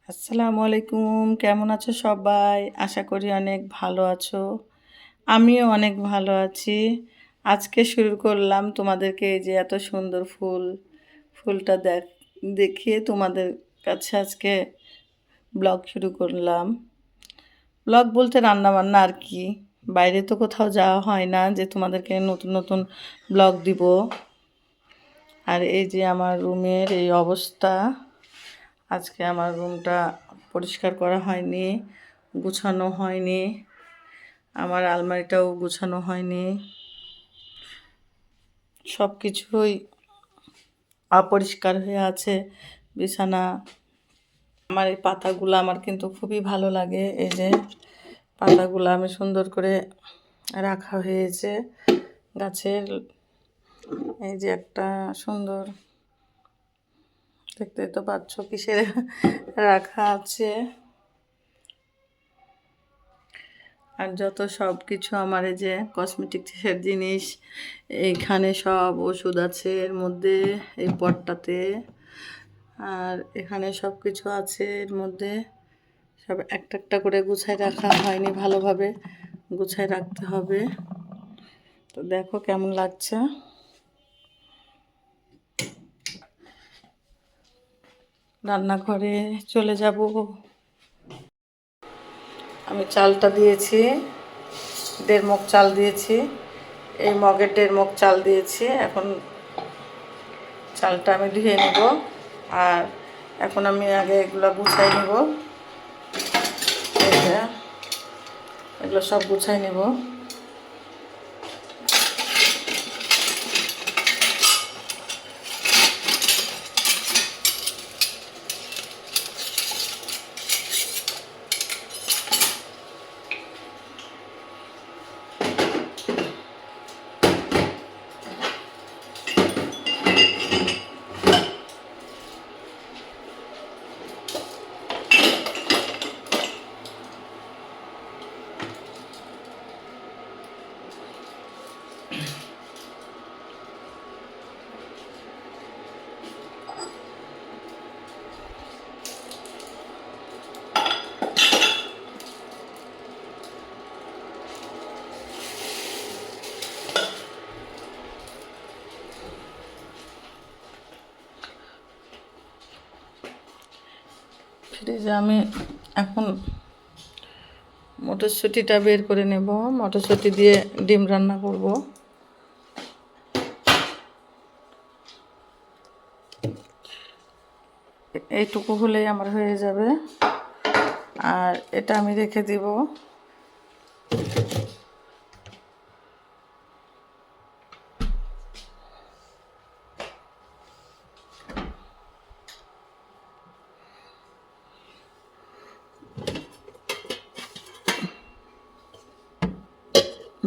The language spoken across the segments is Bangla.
আসসালামু আলাইকুম, কেমন আছো সবাই? আশা করি অনেক ভালো আছো। আমিও অনেক ভালো আছি। আজকে শুরু করলাম তোমাদেরকে এই যে এত সুন্দর ফুলটা দেখিয়ে তোমাদের কাছে আজকে ব্লগ শুরু করলাম। ব্লগ বলতে রান্না বান্না আর কি। বাইরে তো কোথাও যাওয়া হয় না যে তোমাদেরকে নতুন নতুন ব্লগ দিব। আর এই যে আমার রুমের এই অবস্থা। আজকে আমার রুমটা পরিষ্কার করা হয়নি, গুছানো হয়নি, আমার আলমারিটাও গুছানো হয়নি, সব কিছুই অপরিষ্কার হয়ে আছে। বিছানা, আমার এই পাতাগুলো আমার কিন্তু খুবই ভালো লাগে। এই যে পাতাগুলো আমি সুন্দর করে রাখা হয়েছে গাছের। এই যে একটা সুন্দর, দেখতে তো পাচ্ছ কিসের রাখা আছে। আর যত সব কিছু আমার এই যে কসমেটিক্সের জিনিস, এইখানে সব ওষুধ আছে এর মধ্যে, এই পটটাতে। আর এখানে সব কিছু আছে এর মধ্যে, সব একটা একটা করে গুছায় রাখা হয়নি, ভালোভাবে গুছায় রাখতে হবে। তো দেখো কেমন লাগছে। রান্নাঘরে চলে যাব। আমি চালটা দিয়েছি, 1.5 মগ চাল দিয়েছি। এই মগের 1.5 মগ চাল দিয়েছি। এখন চালটা আমি ধুয়ে নেব। আর এখন আমি আগে এগুলো গুছাই নেব। এগুলো সব গুছাই নেব। ফ্রিজে আমি এখন মটরশুঁটিটা বের করে নেব। মটরশুঁটি দিয়ে ডিম রান্না করব। এইটুকু হলেই আমার হয়ে যাবে। আর এটা আমি রেখে দিব।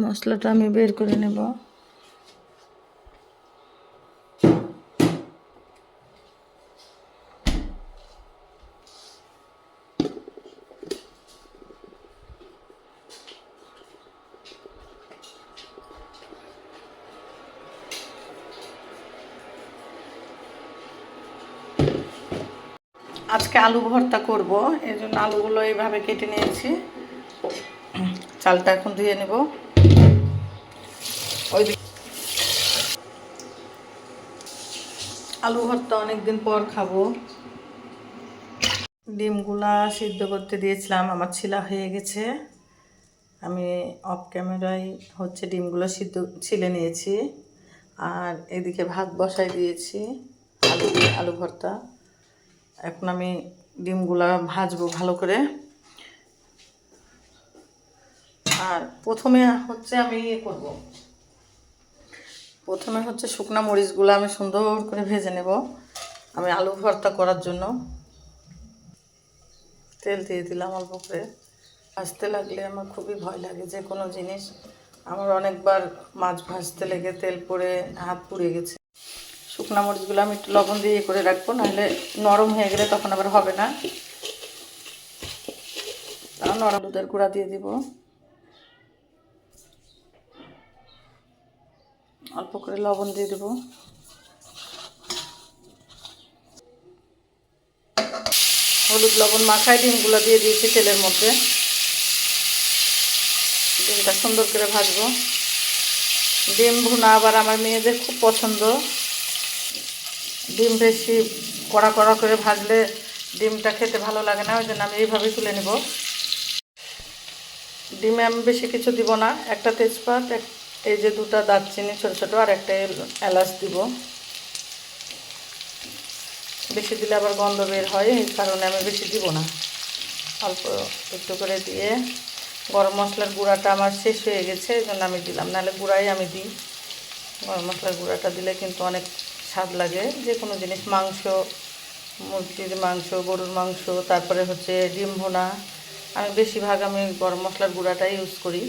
মশলাটা আমি বের করে নেব। আজকে আলু ভর্তা করব, এই জন্য আলুগুলো এইভাবে কেটে নিয়েছি। চালটা এখন ধুয়ে নেব। ওই আলু ভর্তা অনেকদিন পর খাবো। ডিমগুলা সিদ্ধ করতে দিয়েছিলাম, আমার ছিলা হয়ে গেছে। আমি অফ ক্যামেরায় ডিমগুলো ছিলে নিয়েছি। আর এদিকে ভাত বসাই দিয়েছি, আলু ভর্তা। এখন আমি ডিমগুলা ভাজবো ভালো করে। আর প্রথমে আমি করব। প্রথমে শুকনা মরিচগুলো আমি সুন্দর করে ভেজে নেব, আমি আলু ভর্তা করার জন্য। তেল দিয়ে দিলাম অল্প করে। ভাজতে লাগলে আমার খুবই ভয় লাগে যে কোনো জিনিস। আমার অনেকবার মাছ ভাজতে লেগে তেল পড়ে হাত পুড়ে গেছে। শুকনা মরিচগুলো আমি একটু লবণ দিয়ে করে রাখবো, নাহলে নরম হয়ে গেলে তখন আবার হবে না। তাও নরম দুধের গুঁড়া দিয়ে দিব, অল্প করে লবণ দিয়ে দেবো। হলুদ লবণ মাখায় ডিমগুলো দিয়ে দিয়েছি তেলের মধ্যে। ডিমটা সুন্দর করে ভাজবো। ডিম ভুনা আবার আমার মেয়েদের খুব পছন্দ। ডিম বেশি কড়া কড়া করে ভাজলে ডিমটা খেতে ভালো লাগে না, ওই জন্য আমি এইভাবেই তুলে নেব। ডিমে আমি বেশি কিছু দিব না, একটা তেজপাত, এই যে দুটা দারচিনি ছোটো ছোটো, আর একটা এলাচ দিব। বেশি দিলে আবার গন্ধ বের হয়, এই কারণে আমি বেশি দিব না, অল্প একটু করে দিয়ে। গরম মশলার গুঁড়াটা আমার শেষ হয়ে গেছে, এই জন্য আমি দিলাম, নাহলে গুঁড়াই আমি দিই। গরম মশলার গুঁড়াটা দিলে কিন্তু অনেক স্বাদ লাগে যে কোনো জিনিস, মাংস, মুরগির মাংস, গরুর মাংস, তারপরে হচ্ছে ডিম ভুনা, আমি বেশিরভাগ আমি গরম মশলার গুঁড়াটাই ইউজ করি।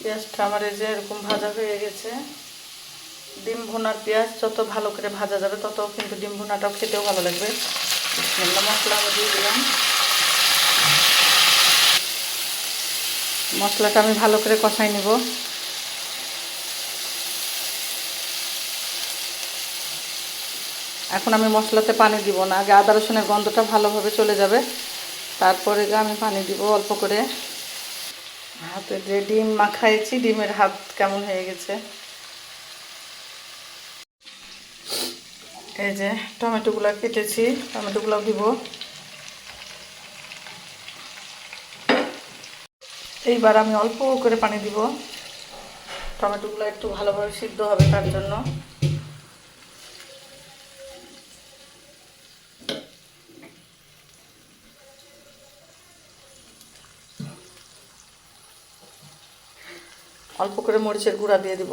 পেঁয়াজটা আমার এই যে এরকম ভাজা হয়ে গেছে। ডিম ভুনার পেঁয়াজ যত ভালো করে ভাজা যাবে তত কিন্তু ডিম ভুনাটাও খেতেও ভালো লাগবে। মশলা আমি দিয়ে দিলাম। মশলাটা আমি ভালো করে কষাই নেব। এখন আমি মশলাতে পানি দিব না, আগে আদা রসুনের গন্ধটা ভালোভাবে চলে যাবে, তারপরে আমি পানি দিব অল্প করে। হাতে যে ডিম মাখাইছি, ডিমের হাত কেমন হয়ে গেছে। এই যে টমেটোগুলো কেটেছি, টমেটোগুলো দিব। এইবার আমি অল্প করে পানি দিব, টমেটোগুলো একটু ভালোভাবে সিদ্ধ হবে তার জন্য। অল্প করে মরিচের গুঁড়া দিয়ে দিব।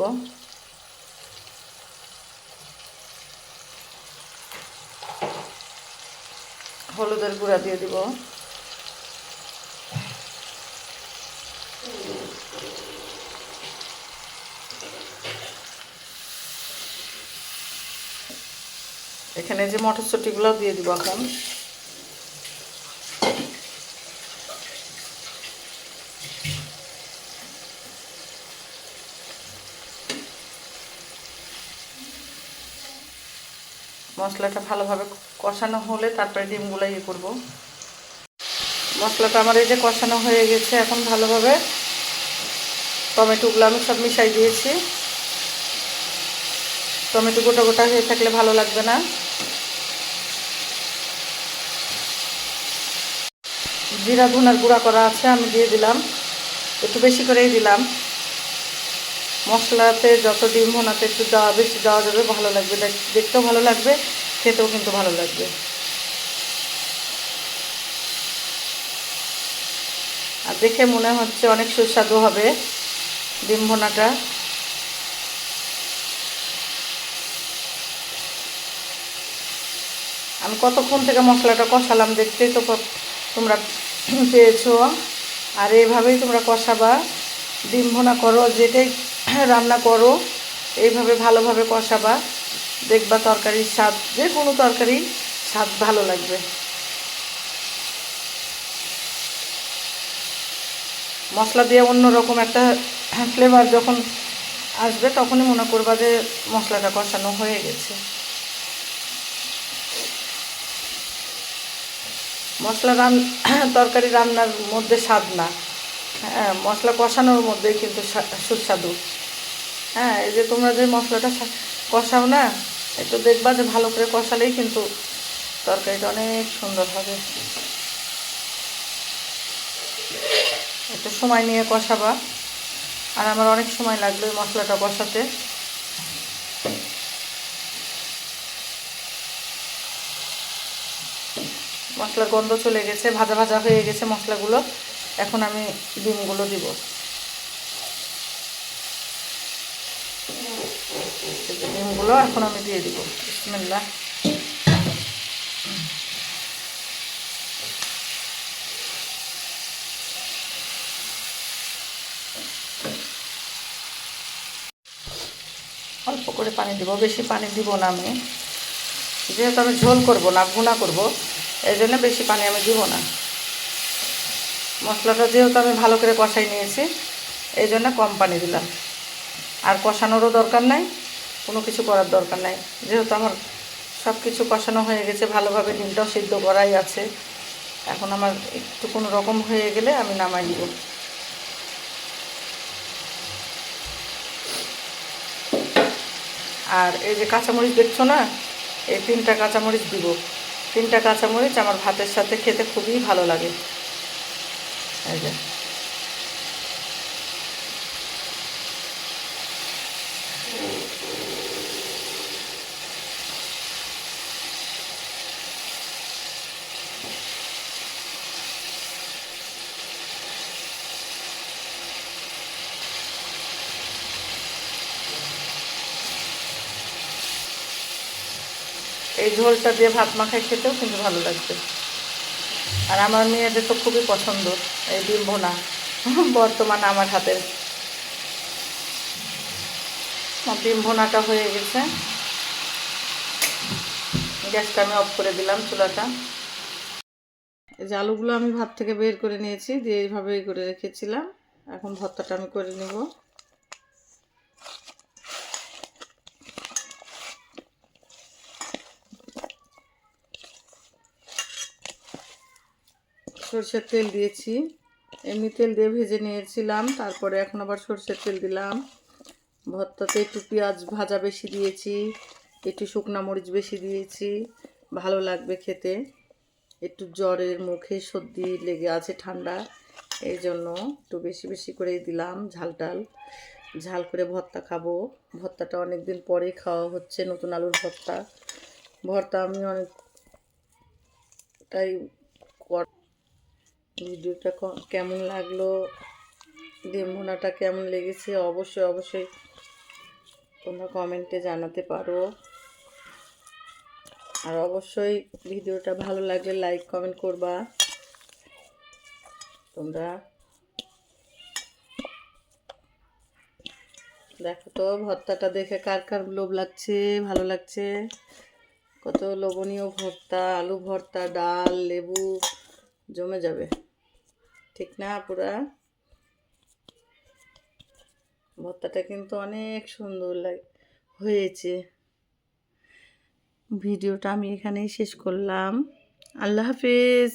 হলুদের গুঁড়া দিয়ে দিব। এখানে যে মটরশুঁটিগুলো দিয়ে দিব এখন। মশলাটা ভালোভাবে কষানো হলে তারপরে ডিমগুলো ইয়ে করব। মশলাটা আমার এই যে কষানো হয়ে গেছে, এখন ভালোভাবে টমেটোগুলো আমি সব মিশাই দিয়েছি। টমেটো গোটা গোটা হয়ে থাকলে ভালো লাগবে না। জিরা ধনার গুঁড়া করা আছে, আমি দিয়ে দিলাম, একটু বেশি করেই দিলাম। মশলাতে যত ডিম ভুনাতে একটু দেওয়া বেশি দেওয়া যাবে ভালো লাগবে, দেখতেও ভালো লাগবে, খেতেও কিন্তু ভালো লাগবে। আর দেখে মনে হচ্ছে অনেক সুস্বাদু হবে ডিম ভুনাটা। আমি কতক্ষণ থেকে মশলাটা কষালাম, দেখতেই তো তোমরা পেয়েছো। আর এইভাবেই তোমরা কষাবা, ডিম ভুনা করো, যেটাই রান্না করো এইভাবে ভালোভাবে কষাবা, দেখবা তরকারির স্বাদ, যে কোনো তরকারি স্বাদ ভালো লাগবে। মশলা দিয়ে অন্যরকম একটা ফ্লেভার যখন আসবে তখনই মনে করবা যে মশলাটা কষানো হয়ে গেছে। মশলা তরকারি রান্নার মধ্যে স্বাদ না, হ্যাঁ, মশলা কষানোর মধ্যেই কিন্তু সুস্বাদু। হ্যাঁ, এই যে তোমরা যে মশলাটা কষাও না, একটু দেখবা যে ভালো করে কষালেই কিন্তু তরকারিটা অনেক সুন্দর হবে। একটু সময় নিয়ে কষাবা, আর আমার অনেক সময় লাগবে মশলাটা কষাতে। মশলার গন্ধ চলে গেছে, ভাজা ভাজা হয়ে গেছে মশলাগুলো। এখন আমি ডিমগুলো দিব। ডিমগুলো এখন আমি দিয়ে দিব। বিসমিল্লাহ। অল্প করে পানি দিব, বেশি পানি দিব না আমি, যেহেতু আমি ঝোল করব না, ভুনা করব, এই জন্য বেশি পানি আমি দিব না। মশলাটা যেহেতু আমি ভালো করে কষাই নিয়েছি, এই জন্য কম পানি দিলাম। আর কষানোরও দরকার নাই, কোনো কিছু করার দরকার নাই, যেহেতু আমার সব কিছু কষানো হয়ে গেছে ভালোভাবে, ডিমটাও সিদ্ধ করাই আছে। এখন আমার একটু কোনো রকম হয়ে গেলে আমি নামাই দিব। আর এই যে কাঁচামরিচ দেখছো না, এই 3টা কাঁচামরিচ দিব। 3টা কাঁচামরিচ আমার ভাতের সাথে খেতে খুবই ভালো লাগে। এই যে এই ঝোলটা দিয়ে ভাত মাখায় খেতেও কিন্তু ভালো লাগবে। আর আমার মেয়েদের তো খুবই পছন্দ এই ডিম ভুনা। বর্তমান আমার হাতের ডিম ভুনাটা হয়ে গেছে। গ্যাসটা আমি অফ করে দিলাম, চুলাটা। এই যে আলুগুলো আমি ভাত থেকে বের করে নিয়েছি, দিয়ে এইভাবেই করে রেখেছিলাম। এখন ভর্তাটা আমি করে নেব। সরষের তেল দিয়েছি, এমনি তেল দিয়ে ভেজে নিয়েছিলাম, তারপরে এখন আবার সরষের তেল দিলাম। ভর্তাতে একটু পেঁয়াজ ভাজা বেশি দিয়েছি, একটু শুকনা মরিচ বেশি দিয়েছি, ভালো লাগবে খেতে। একটু জ্বরের মুখে সর্দি লেগে আছে, ঠান্ডা, এই জন্য একটু বেশি বেশি করেই দিলাম। ঝাল করে ভর্তা খাবো। ভর্তাটা অনেক দিন পরেই খাওয়া হচ্ছে, নতুন আলুর ভর্তা আমি অনেকটাই। ভিডিওটা কেমন লাগলো, ডিম ভুনাটা কেমন লেগেছে অবশ্যই অবশ্যই তোমরা কমেন্টে জানাতে পারো। আর অবশ্যই ভিডিওটা ভালো লাগলে লাইক কমেন্ট করবা তোমরা। দেখো তো ভর্তাটা দেখে কার কার লোভ লাগছে, ভালো লাগছে। কত লোভনীয় ভর্তা, আলু ভর্তা, ডাল, লেবু, জমে যাবে, ঠিক না পুরা? ভর্তাটা কিন্তু অনেক সুন্দর হয়েছে। ভিডিওটা আমি এখানেই শেষ করলাম। আল্লাহ হাফেজ।